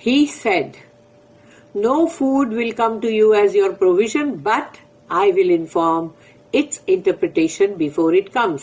he said no food will come to you as your provision but I will inform its interpretation before it comes।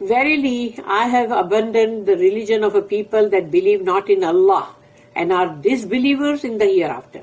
Verily, I have abandoned the religion of a people that believe not in Allah and are disbelievers in the hereafter।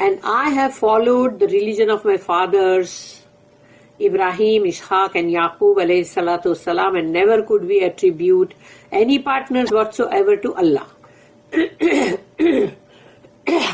and I have followed the religion of my fathers Ibrahim, Ishaq and Yaqub alayhi salatu wassalam and never could we attribute any partners whatsoever to Allah।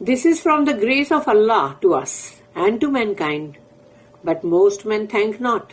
This is from the grace of Allah to us and to mankind, but most men thank not।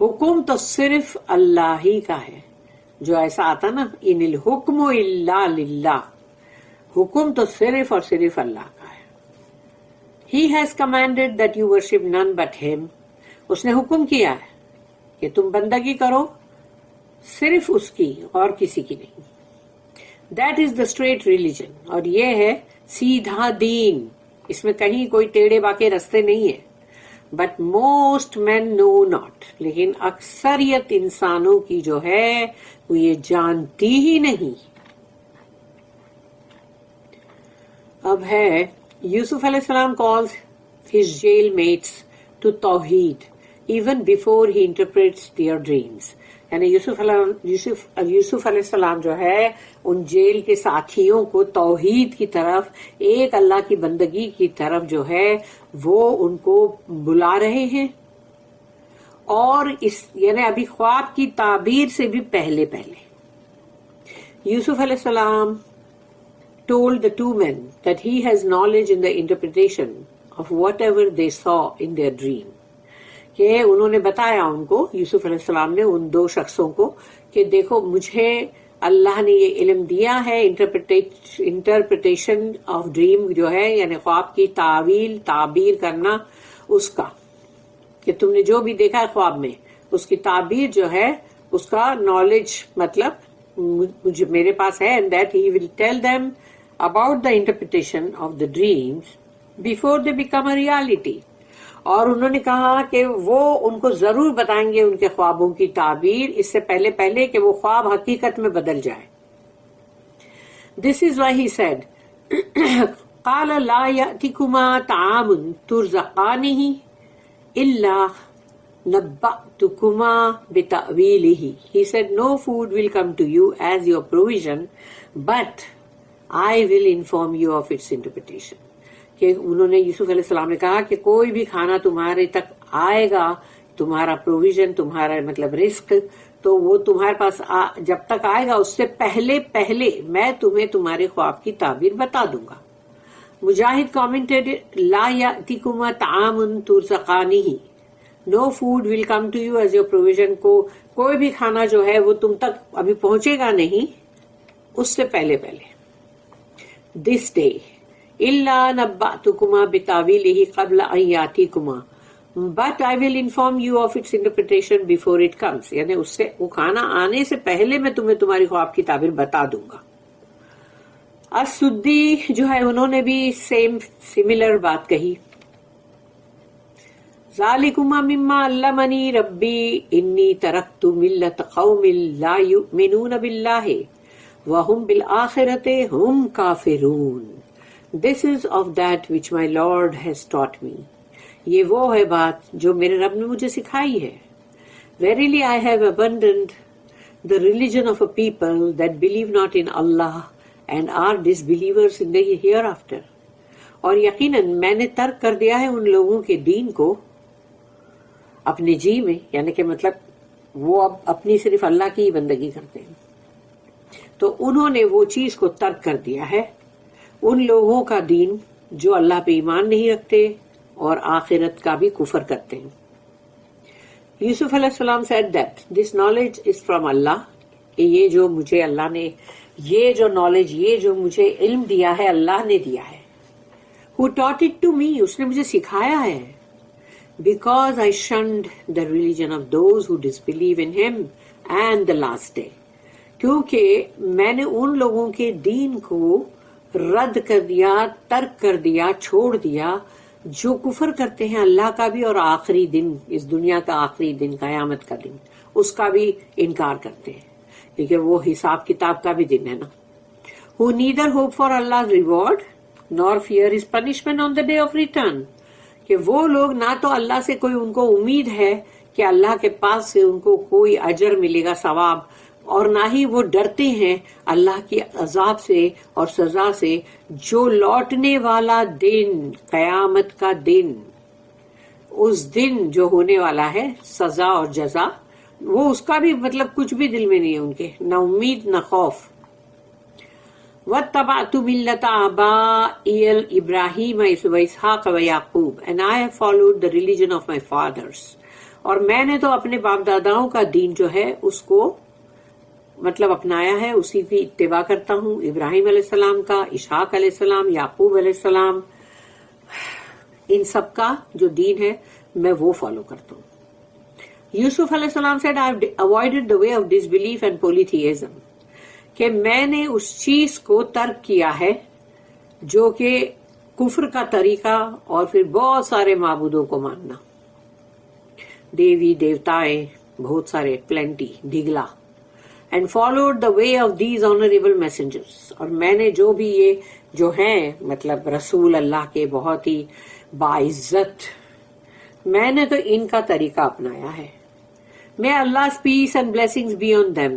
حکم تو صرف اللہ ہی کا ہے. جو ایسا آتا نا ان الحکم الا للہ، حکم تو صرف اور صرف اللہ کا ہے. He has commanded that you worship none but him. اس نے حکم کیا ہے کہ تم بندگی کرو صرف اس کی اور کسی کی نہیں. That is the straight religion. اور یہ ہے سیدھا دین، اس میں کہیں کوئی ٹیڑے باکے رستے نہیں ہیں. But most men know not. لیکن اکثریت انسانوں کی جو ہے وہ یہ جانتی ہی نہیں. اب ہے یوسف علیہ السلام calls his jail mates to توحید even before he interprets their dreams. یعنی یوسف علیہ السلام جو ہے ان جیل کے ساتھیوں کو توحید کی طرف، ایک اللہ کی بندگی کی طرف جو ہے وہ ان کو بلا رہے ہیں. اور اس یعنی ابھی خواب کی تعبیر سے بھی پہلے یوسف علیہ السلام told the two men that he has knowledge in the interpretation of whatever they saw in their dream. کہ انہوں نے بتایا ان کو، یوسف علیہ السلام نے ان دو شخصوں کو، کہ دیکھو مجھے اللہ نے یہ علم دیا ہے انٹرپریٹیشن آف ڈریم جو ہے، یعنی خواب کی تعبیر کرنا اس کا، کہ تم نے جو بھی دیکھا ہے خواب میں اس کی تعبیر جو ہے اس کا نالج مطلب مجھے میرے پاس ہے. and that he will tell them about the interpretation of the dreams before they become a reality. اور انہوں نے کہا کہ وہ ان کو ضرور بتائیں گے ان کے خوابوں کی تعبیر اس سے پہلے کہ وہ خواب حقیقت میں بدل جائے. This is why he said قال لا يأتكما طعام ترزقانه إلا نبأتكما بتأويله. He said no food will come to you as your provision, but I will inform you of its interpretation. کہ انہوں نے یوسف علیہ السلام نے کہا کہ کوئی بھی کھانا تمہارے تک آئے گا، تمہارا پروویژن، تمہارا مطلب رزق، تو وہ تمہارے پاس جب تک آئے گا اس سے پہلے میں تمہیں تمہارے خواب کی تعبیر بتا دوں گا. مجاہد کامنٹڈ لا یأتیکما طعام ترزقانہ، no food will come to you as your provision, کو کوئی بھی کھانا جو ہے وہ تم تک ابھی پہنچے گا نہیں اس سے پہلے. دس ڈے الا نبأتکما بتاویلہ قبل ان یاتیکما but I will inform you of its interpretation before it comes. یعنی اس سے وہ کھانا آنے سے پہلے میں تمہیں تمہاری خواب کی تعبیر بتا دوں گا. السدی جو ہے انہوں نے بھی سملر بات کہی. ذالکما مما علمنی ربی انی ترکت ملت قوم لا یؤمنون باللہ وَهُمْ بِالْآخِرَةِ هُمْ كَافِرُونَ. This is of that which my Lord has taught me. یہ وہ ہے بات جو میرے رب نے مجھے سکھائی ہے. Verily I have abandoned the religion of a people that believe not in Allah and are disbelievers in the hereafter. اور یقیناً میں نے ترک کر دیا ہے ان لوگوں کے دین کو اپنے جی میں، یعنی کہ مطلب وہ اب اپنی صرف اللہ کی ہی بندگی کرتے ہیں. تو انہوں نے وہ چیز کو ترک کر دیا ہے، ان لوگوں کا دین جو اللہ پہ ایمان نہیں رکھتے اور آخرت کا بھی کفر کرتے ہیں. یوسف علیہ السلام said that this knowledge is from Allah، کہ یہ جو مجھے اللہ نے یہ جو نالج، یہ جو مجھے علم دیا ہے اللہ نے دیا ہے. Who taught it to me، اس نے مجھے سکھایا ہے. Because I shunned the religion of those who disbelieve in him and the last day. کیونکہ میں نے ان لوگوں کے دین کو رد کر دیا، ترک کر دیا، چھوڑ دیا جو کفر کرتے ہیں اللہ کا بھی اور آخری دن، اس دنیا کا آخری دن، قیامت کا دن، اس کا بھی انکار کرتے ہیں کیونکہ وہ حساب کتاب کا بھی دن ہے نا. Who neither hope for Allah's reward nor fear his punishment on the day of return. کہ وہ لوگ نہ تو اللہ سے کوئی ان کو امید ہے کہ اللہ کے پاس سے ان کو کوئی اجر ملے گا، ثواب، اور نہ ہی وہ ڈرتے ہیں اللہ کی عذاب سے اور سزا سے جو لوٹنے والا دن، قیامت کا دن، اس دن جو ہونے والا ہے سزا اور جزا، وہ اس کا بھی مطلب کچھ بھی دل میں نہیں ہے ان کے، نہ امید نہ خوف. وَاتَّبَعْتُ مِلَّةَ آبَائِي إِبْرَاهِيمَ وَإِسْحَاقَ وَيَعْقُوبَ and I have followed the religion of my fathers. اور میں نے تو اپنے باپ داداؤں کا دین جو ہے اس کو مطلب اپنایا ہے، اسی کی اتباع کرتا ہوں، ابراہیم علیہ السلام کا، اسحاق علیہ السلام، یعقوب علیہ السلام، ان سب کا جو دین ہے میں وہ فالو کرتا ہوں. یوسف علیہ السلام said, I have avoided the way of disbelief and polytheism. کہ میں نے اس چیز کو ترک کیا ہے جو کہ کفر کا طریقہ اور پھر بہت سارے معبودوں کو ماننا، دیوی دیوتائیں بہت سارے، پلینٹی، ڈھگلا، and followed the way of these honourable messengers. اور میں نے جو بھی یہ جو ہیں مطلب رسول اللہ کے بہت ہی باعزت، میں نے تو ان کا طریقہ اپنایا ہے. May Allah's peace and blessings be on them.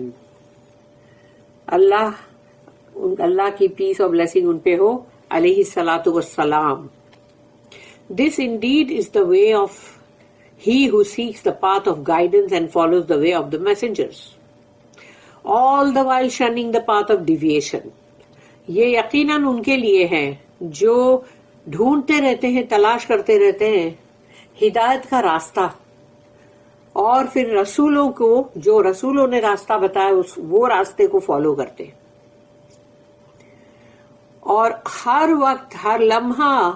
اللہ کی پیس اور بلیسنگ ان پہ ہو، علیہ الصلاۃ والسلام. This indeed is the way of he who seeks the path of guidance and follows the way of the messengers, all the while shunning the path of deviation. یہ یقیناً ان کے لیے ہے جو ڈھونڈتے رہتے ہیں، تلاش کرتے رہتے ہیں ہدایت کا راستہ، اور پھر رسولوں کو جو رسولوں نے راستہ بتایا وہ راستے کو فالو کرتے، اور ہر وقت ہر لمحہ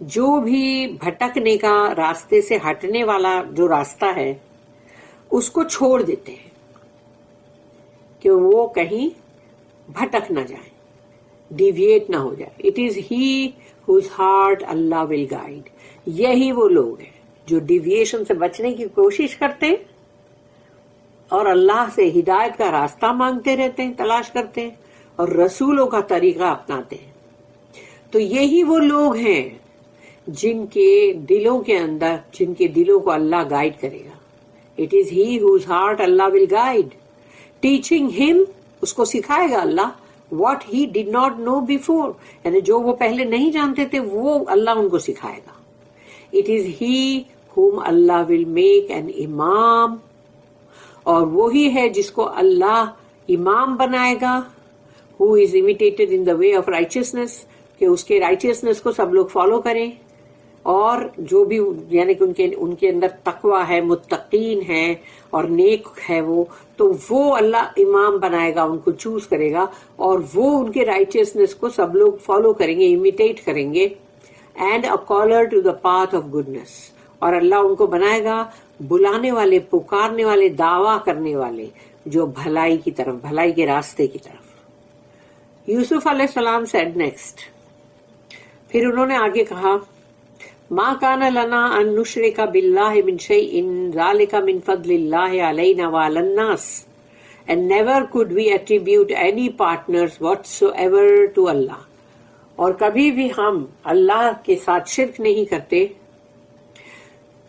جو بھی بھٹکنے کا، راستے سے ہٹنے والا جو راستہ ہے اس کو چھوڑ دیتے ہیں کہ وہ کہیں بھٹک نہ جائے، ڈیویٹ نہ ہو جائے. It is he whose heart Allah will guide. یہی وہ لوگ ہیں جو ڈیویشن سے بچنے کی کوشش کرتے ہیں اور اللہ سے ہدایت کا راستہ مانگتے رہتے ہیں، تلاش کرتے ہیں، اور رسولوں کا طریقہ اپناتے ہیں. تو یہی وہ لوگ ہیں جن کے دلوں کے اندر، جن کے دلوں کو اللہ گائیڈ کرے گا. It is he whose heart Allah will guide. Teaching him، اس کو سکھائے گا اللہ what he did not know before، یعنی جو وہ پہلے نہیں جانتے تھے وہ اللہ ان کو سکھائے گا. It is he whom Allah will make an imam، اور وہی ہے جس کو اللہ امام بنائے گا. who is imitated in the way of righteousness، کہ اس کے رائچیسنس کو سب لوگ فالو کریں، اور جو بھی یعنی کہ ان کے اندر تقوی ہے، متقین ہے اور نیک ہے وہ، تو وہ اللہ امام بنائے گا، ان کو چوز کرے گا، اور وہ ان کے رائچیسنس کو سب لوگ فالو کریں گے، امیٹیٹ کریں گے. And a caller to the path of goodness, اور اللہ ان کو بنائے گا بلانے والے، پکارنے والے، دعویٰ کرنے والے، جو بھلائی کی طرف، بھلائی کے راستے کی طرف. یوسف علیہ السلام said next، پھر انہوں نے آگے کہا، ما کان لنا ان نشرک باللہ من شیء ذلک من فضل اللہ علینا وعلی الناس، and never could we attribute any partners whatsoever to Allah. اور کبھی بھی ہم اللہ کے ساتھ شرک نہیں کرتے،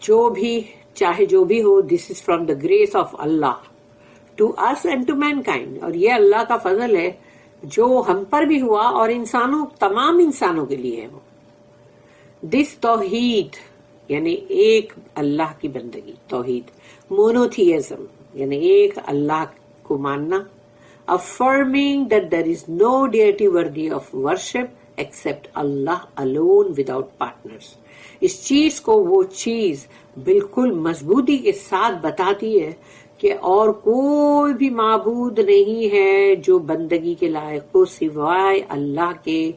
جو بھی چاہے جو بھی ہو. This is from the grace of اللہ to us and to mankind، اور یہ اللہ کا فضل ہے جو ہم پر بھی ہوا اور انسانوں، تمام انسانوں کے لیے ہے وہ. دس توحید یعنی ایک اللہ کی بندگی، توحید، مونوتھیزم یعنی ایک اللہ کو ماننا. affirming that there is no deity worthy of worship except Allah alone without partners. اس چیز کو وہ چیز بالکل مضبوطی کے ساتھ بتاتی ہے کہ اور کوئی بھی معبود نہیں ہے جو بندگی کے لائق ہو سوائے اللہ کے.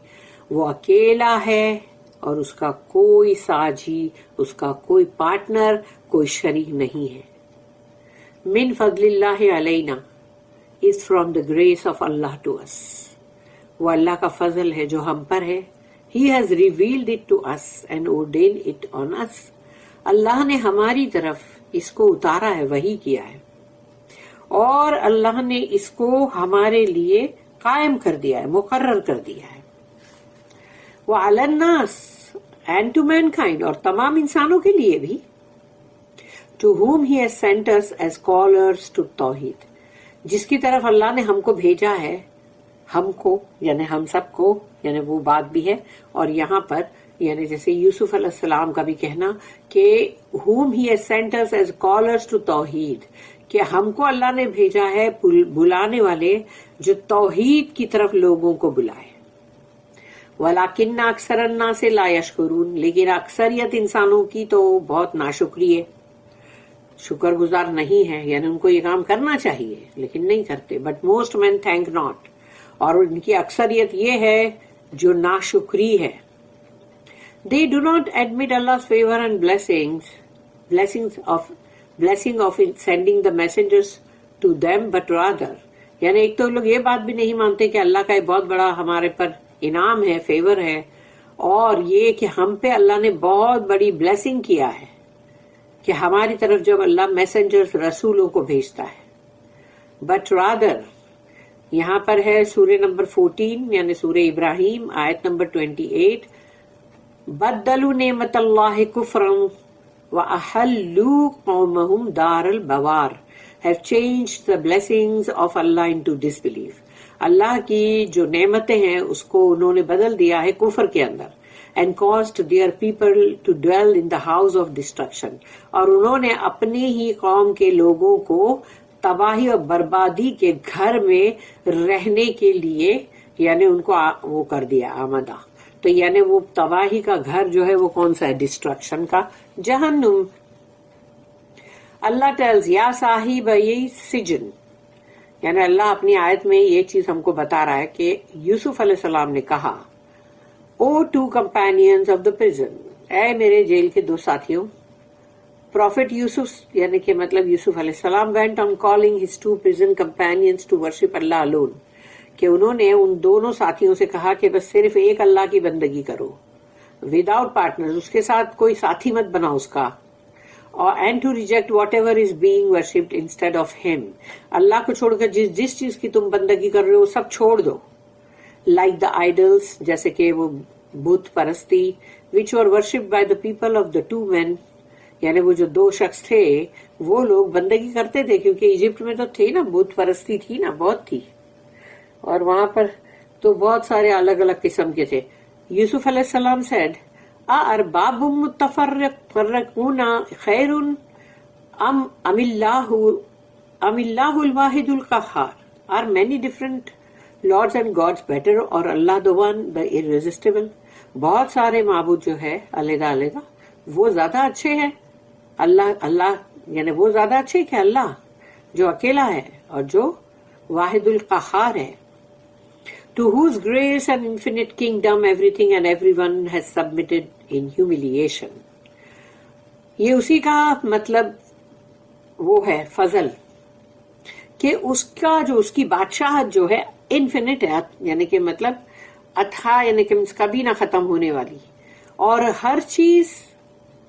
وہ اکیلا ہے اور اس کا کوئی ساجی، اس کا کوئی پارٹنر، کوئی شریک نہیں ہے. من فضل اللہ علینا is from the grace of Allah to us. وہ اللہ کا فضل ہے جو ہم پر ہے. He has revealed it to us and ordained it on us. اللہ نے ہماری طرف اس کو اتارا ہے، وحی کیا ہے، اور اللہ نے اس کو ہمارے لیے قائم کر دیا ہے، مقرر کر دیا ہے. وَعَلَى النَّاسِ and to mankind، اور تمام انسانوں کے لیے بھی. To whom he has sent us as callers to توحید، جس کی طرف اللہ نے ہم کو بھیجا ہے، ہم کو یعنی ہم سب کو، یعنی وہ بات بھی ہے. اور یہاں پر یعنی جیسے یوسف علیہ السلام کا بھی کہنا کہ whom he has sent us as callers to توحید، کہ ہم کو اللہ نے بھیجا ہے بلانے والے جو توحید کی طرف لوگوں کو بلائے. وَلَكِنَّ أَكْثَرَ النَّاسِ لَا يَشْكُرُونَ، لیکن اکثریت انسانوں کی تو بہت ناشکری ہے. شکر گزار نہیں ہے، یعنی ان کو یہ کام کرنا چاہیے لیکن نہیں کرتے. But most men thank not, اور ان کی اکثریت یہ ہے جو ناشکری ہے. They do not admit Allah's favor and blessing of sending the messengers to them, but rather یعنی ایک تو لوگ یہ بات بھی نہیں مانتے کہ اللہ کا ایک بہت بڑا ہمارے پر انعام ہے، فیور ہے، اور یہ کہ ہم پہ اللہ نے بہت بڑی بلیسنگ کیا ہے کہ ہماری طرف جب اللہ میسنجرز رسولوں کو بھیجتا ہے. بٹ رادر یہاں پر ہے سورہ نمبر 14 یعنی سورہ ابراہیم آیت نمبر 28، بدلوا نعمت اللہ کفرا وأحلوا قومهم دار البوار، have changed the blessings of Allah into disbelief. اللہ کی جو نعمتیں ہیں اس کو انہوں نے بدل دیا ہے کفر کے اندر. And caused their people to dwell in the house of destruction. اور انہوں نے اپنی ہی قوم کے لوگوں کو تباہی اور بربادی کے گھر میں رہنے کے لیے یعنی ان کو وہ کر دیا آمدہ. تو یعنی وہ تباہی کا گھر جو ہے وہ کون سا ہے؟ ڈسٹرکشن کا، جہنم. اللہ ٹیلز یا صاحب سجن، یعنی اللہ اپنی آیت میں یہ چیز ہم کو بتا رہا ہے کہ یوسف علیہ السلام نے کہا O two companions of the prison, اے میرے جیل کے دو ساتھیوں. پروفیٹ یوسف یعنی کہ مطلب یوسف علیہ السلام went on calling his two prison companions to worship Allah alone، کہ انہوں نے ان دونوں ساتھیوں سے کہا کہ بس صرف ایک اللہ کی بندگی کرو وداؤٹ پارٹنر، اس کے ساتھ کوئی ساتھی مت بناؤ اس کا. اور and to reject whatever is being worshipped instead of ہم، اللہ کو چھوڑ کر جس چیز کی تم بندگی کر رہے ہو سب چھوڑ دو. لائک دا آئیڈلس، جیسے کہ وہ بت پرستی، which were worshipped by the people of the two men, یعنی وہ جو دو شخص تھے وہ لوگ بندگی کرتے تھے کیونکہ ایجپٹ میں تو تھی نا بت پرستی تھی نا، بہت تھی، اور وہاں پر تو بہت سارے الگ الگ قسم کے تھے. یوسف علیہ السلام said ارباب متفرقون خیر ام اللہ الواحد القہار، are many different lords and gods better or Allah the one the irresistible؟ بہت سارے معبود جو ہے علیحدہ علیحدہ وہ زیادہ اچھے ہیں، اللہ یعنی وہ زیادہ اچھے کہ اللہ جو اکیلا ہے اور جو واحد القہار ہے. To whose grace and infinite kingdom everything and everyone has submitted in humiliation. یہ اسی کا مطلب وہ ہے فضل کہ اس کا جو اس کی بادشاہت جو ہے انفینٹ ہے، یعنی کہ مطلب اتھا، یعنی کہ کبھی نہ ختم ہونے والی، اور ہر چیز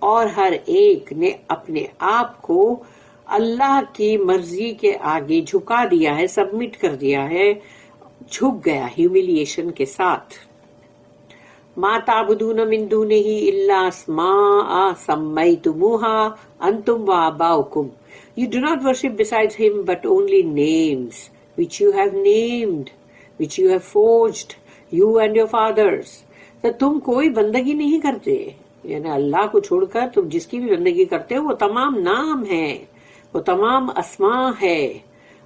اور ہر ایک نے اپنے آپ کو اللہ کی مرضی کے آگے جھکا دیا ہے، سبمٹ کر دیا ہے، جھک گیا ہیوملیشن کے ساتھ. ما تعبدون من دونہ الا اسماء سمیتموها انتم وآباؤکم. You do not worship besides him but only names which you have named, which you have forged, you and your fathers. تو تم کوئی بندگی نہیں کرتے، یعنی اللہ کو چھوڑ کر تم جس کی بھی بندگی کرتے ہو وہ تمام نام ہیں، وہ تمام اسماء ہے،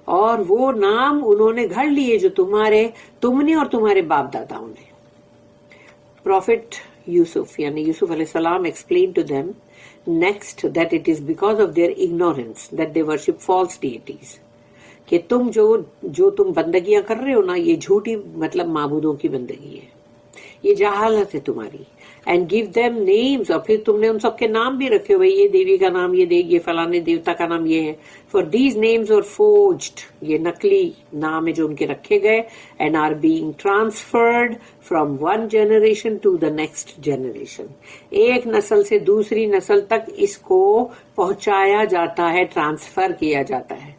اور وہ نام انہوں نے گھڑ لیے جو تم نے اور تمہارے باپ داداؤں نے. پروفٹ یوسف یعنی یوسف علیہ السلام explained to them next that it is because of their ignorance that they worship false deities، کہ تم جو تم بندگیاں کر رہے ہو نا یہ جھوٹی مطلب معبودوں کی بندگی ہے، یہ جہالت ہے تمہاری. اینڈ گیو دیم نیمز، اور پھر تم نے ان سب کے نام بھی رکھے ہوئے، یہ دیوی کا نام یہ فلانے دیوتا کا نام یہ ہے. فار دیز نیمز اور فورجڈ، یہ نقلی نام ہے جو ان کے رکھے گئے، and are being transferred from one generation to the next generation, ایک نسل سے دوسری نسل تک اس کو پہنچایا جاتا ہے، ٹرانسفر کیا جاتا ہے.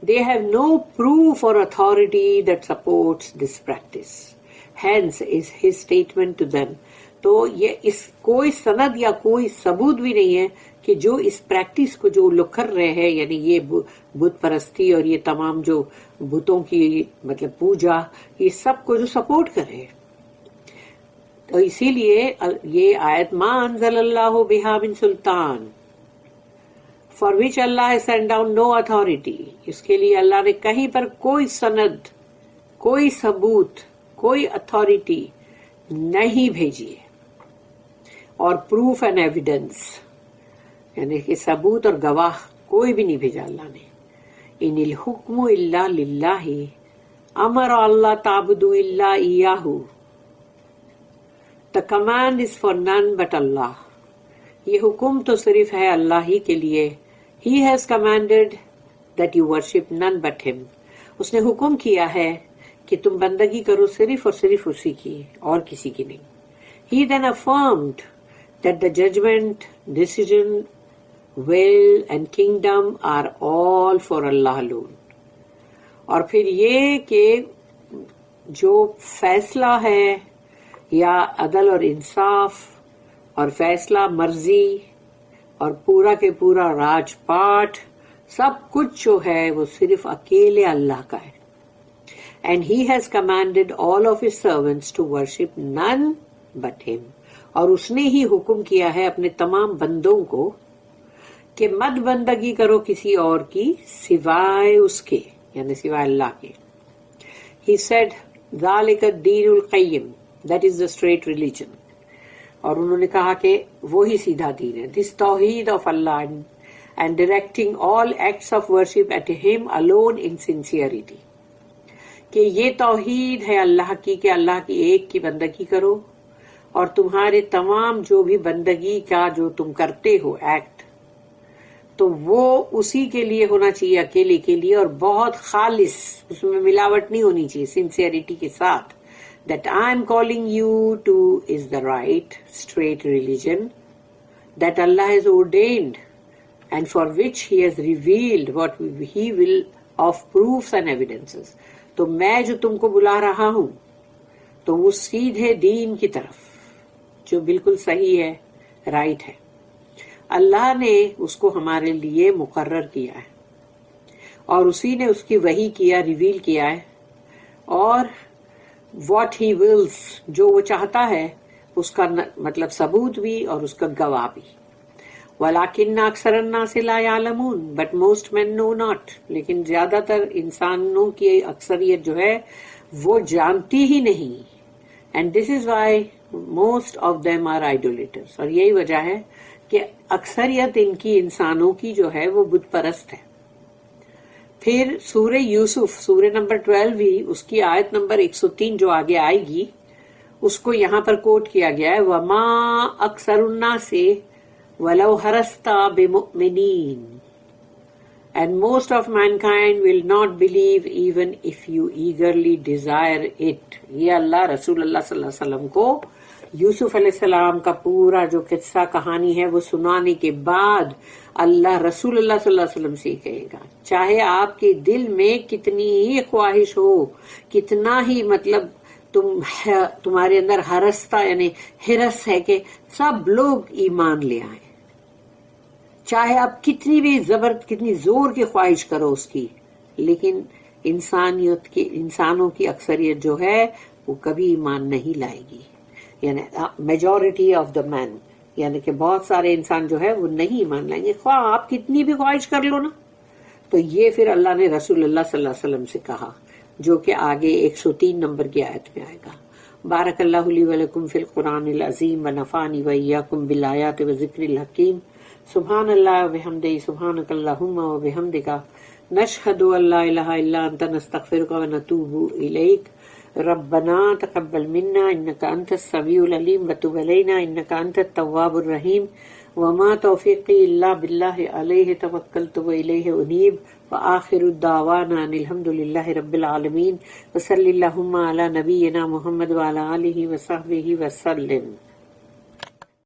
They have no proof or authority that supports this practice. Hence is his statement to them. تو یہ اس کوئی سند یا کوئی ثبوت بھی نہیں ہے کہ جو اس پریکٹس کو جو لوگ کر رہے ہیں، یعنی یہ بت پرستی اور یہ تمام جو بتوں کی مطلب پوجا، یہ سب کو جو سپورٹ کرے. تو اسی لیے یہ آیت ما انزل اللہ بہا من سلطان for which Allah has sent down no authority، اس کے لیے اللہ نے کہیں پر کوئی سند، کوئی ثبوت، کوئی اتھارٹی نہیں بھیجی ہے. اور پروف اینڈ ایویڈنس یعنی کہ ثبوت اور گواہ کوئی بھی نہیں بھیجا اللہ نے. ان الحکم الا للہ امر اللہ تعبدوا الا ایاہ. The command is for none but Allah. یہ حکم تو صرف ہے اللہ ہی کے لیے. He has commanded that you worship none but him. اس نے حکم کیا ہے کہ تم بندگی کرو صرف اور صرف اسی کی اور کسی کی نہیں. He then affirmed that the judgment, decision, will and kingdom are all for Allah alone. اور پھر یہ کہ جو فیصلہ ہے یا عدل اور انصاف اور فیصلہ مرضی اور پورا کے پورا راج پاٹ سب کچھ جو ہے وہ صرف اکیلے اللہ کا ہے. And he has commanded all of his servants to worship none but him. اور اس نے ہی حکم کیا ہے اپنے تمام بندوں کو کہ مت بندگی کرو کسی اور کی سوائے اس کے، یعنی سوائے اللہ کے. He said, ذَلِكَ الدِّينُ الْقَيِّمُ. That is the straight religion. اور انہوں نے کہا کہ وہی سیدھا دین ہے. This توحید of Allah and directing all acts of worship at him alone in sincerity. کہ یہ توحید ہے اللہ کی کہ اللہ کی ایک کی بندگی کرو اور تمہارے تمام جو بھی بندگی کا جو تم کرتے ہو ایکٹ تو وہ اسی کے لیے ہونا چاہیے، اکیلے کے لیے، اور بہت خالص، اس میں ملاوٹ نہیں ہونی چاہیے، سنسیئرٹی کے ساتھ. That I am calling you to is the right, straight religion that Allah has ordained and for which He has revealed what He will of proofs and evidences. تو میں جو تم کو بلا رہا ہوں تو اس سیدھے دین کی طرف جو بالکل صحیح ہے، رائٹ ہے. اللہ نے اس کو ہمارے لیے مقرر کیا ہے اور اسی نے اس کی وحی کیا، ریویل کیا ہے، اور واٹ ہی ولز، جو وہ چاہتا ہے اس کا مطلب ثبوت بھی اور اس کا گواہ بھی. وَلَكِنَّ أَكْثَرَ النَّاسِ لَا يَعْلَمُونَ. But most men know not. لیکن زیادہ تر انسانوں کی اکثریت جو ہے وہ جانتی ہی نہیں. And this is why most of them are idolaters. اور یہی وجہ ہے کہ اکثریت ان کی انسانوں کی جو ہے وہ بت پرست ہے. پھر سورہ یوسف، سورہ نمبر 12 بھی، اس کی آیت نمبر 103 جو آگے آئے گی اس کو یہاں پر کوٹ کیا گیا ہے. وَمَا أَكْثَرُ النَّاسِ وَلَوْ حَرَصْتَ بِمُؤْمِنِينَ. And most of mankind will not believe even if you eagerly desire it. یہ اللہ رسول اللہ صلی اللہ علیہ وسلم کو یوسف علیہ السلام کا پورا جو قصہ کہانی ہے وہ سنانے کے بعد اللہ رسول اللہ صلی اللہ علیہ وسلم سے کہے گا، چاہے آپ کے دل میں کتنی ہی خواہش ہو، کتنا ہی مطلب تمہارے اندر ہرستا یعنی ہرس ہے کہ سب لوگ ایمان لے آئیں، چاہے آپ کتنی بھی کتنی زور کی خواہش کرو اس کی، لیکن انسانوں کی اکثریت جو ہے وہ کبھی ایمان نہیں لائے گی. یعنی میجورٹی آف دا مین، یعنی کہ بہت سارے انسان جو ہے وہ نہیں ایمان لائیں گے، خواہ آپ کتنی بھی خواہش کر لو نا. تو یہ پھر اللہ نے رسول اللہ صلی اللہ علیہ وسلم سے کہا، جو کہ آگے 103 نمبر کی آیت میں آئے گا. بارک اللہ لی ولکم فی القرآن العظیم ونفعنی وإیاکم بالآیات والذکر الحکیم. سبحان اللہ وبحمدہ، سبحانک اللہم وبحمدک، نشہد ان لا الہ الا انت، نستغفرک ونتوب الیک. ربنا تقبل منا انك انت السميع العليم وتب علينا انك انت التواب الرحيم. وما توفيقي الا بالله عليه توكلت واليه انيب. واخر الدعوانا ان الحمد لله رب العالمين. وصلى اللهم على نبينا محمد وعلى اله وصحبه وسلم.